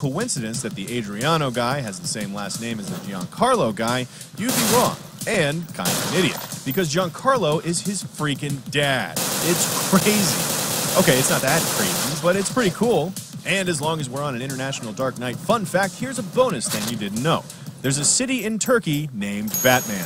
coincidence that the Adriano guy has the same last name as the Giancarlo guy, you'd be wrong. And kind of an idiot. Because Giancarlo is his freaking dad. It's crazy. Okay, it's not that crazy, but it's pretty cool. And as long as we're on an International Dark Knight fun fact, here's a bonus thing you didn't know. There's a city in Turkey named Batman.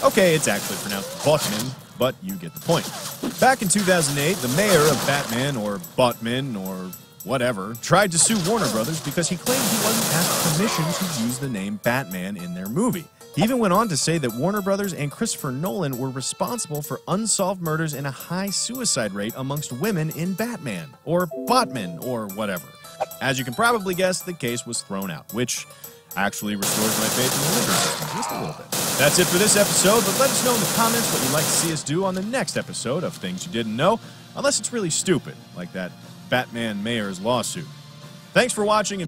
Okay, it's actually pronounced Batman, but you get the point. Back in 2008, the mayor of Batman, or Batman, or whatever, tried to sue Warner Brothers because he claimed he wasn't asked permission to use the name Batman in their movie. He even went on to say that Warner Brothers and Christopher Nolan were responsible for unsolved murders and a high suicide rate amongst women in Batman, or Botman, or whatever. As you can probably guess, the case was thrown out, which actually restores my faith in the legal system just a little bit. That's it for this episode, but let us know in the comments what you'd like to see us do on the next episode of Things You Didn't Know, unless it's really stupid, like that Batman mayor's lawsuit. Thanks for watching.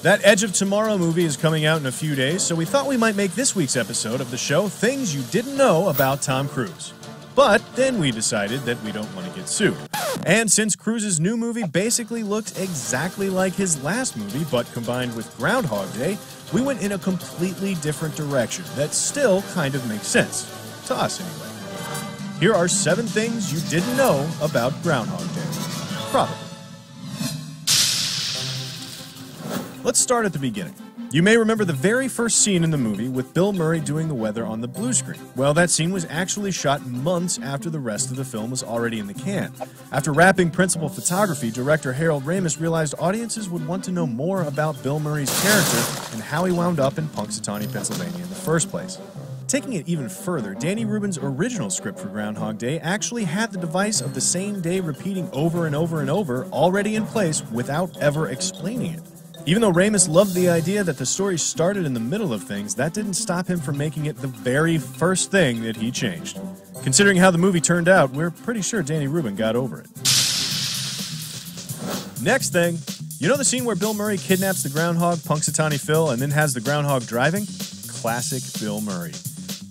That Edge of Tomorrow movie is coming out in a few days, so we thought we might make this week's episode of the show Things You Didn't Know About Tom Cruise. But then we decided that we don't want to get sued. And since Cruise's new movie basically looked exactly like his last movie, but combined with Groundhog Day, we went in a completely different direction that still kind of makes sense. To us, anyway. Here are 7 things you didn't know about Groundhog Day. Probably. Let's start at the beginning. You may remember the very first scene in the movie with Bill Murray doing the weather on the blue screen. Well, that scene was actually shot months after the rest of the film was already in the can. After wrapping principal photography, director Harold Ramis realized audiences would want to know more about Bill Murray's character and how he wound up in Punxsutawney, Pennsylvania in the first place. Taking it even further, Danny Rubin's original script for Groundhog Day actually had the device of the same day repeating over and over and over already in place without ever explaining it. Even though Ramis loved the idea that the story started in the middle of things, that didn't stop him from making it the very first thing that he changed. Considering how the movie turned out, we're pretty sure Danny Rubin got over it. Next thing, you know the scene where Bill Murray kidnaps the groundhog, Punxsutawney Phil, and then has the groundhog driving? Classic Bill Murray.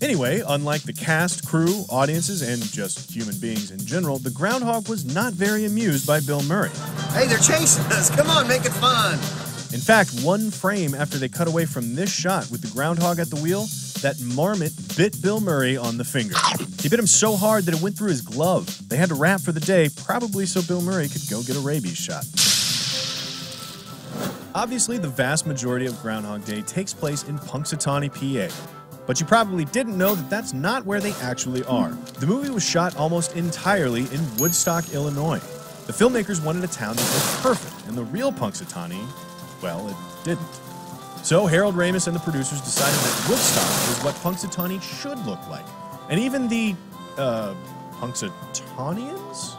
Anyway, unlike the cast, crew, audiences, and just human beings in general, the groundhog was not very amused by Bill Murray. Hey, they're chasing us! Come on, make it fun! In fact, one frame after they cut away from this shot with the groundhog at the wheel, that marmot bit Bill Murray on the finger. He bit him so hard that it went through his glove. They had to wrap for the day, probably so Bill Murray could go get a rabies shot. Obviously, the vast majority of Groundhog Day takes place in Punxsutawney, PA. But you probably didn't know that that's not where they actually are. The movie was shot almost entirely in Woodstock, Illinois. The filmmakers wanted a town that was perfect, and the real Punxsutawney, well, it didn't. So Harold Ramis and the producers decided that Woodstock is what Punxsutawney should look like. And even the, Punxsutawneyans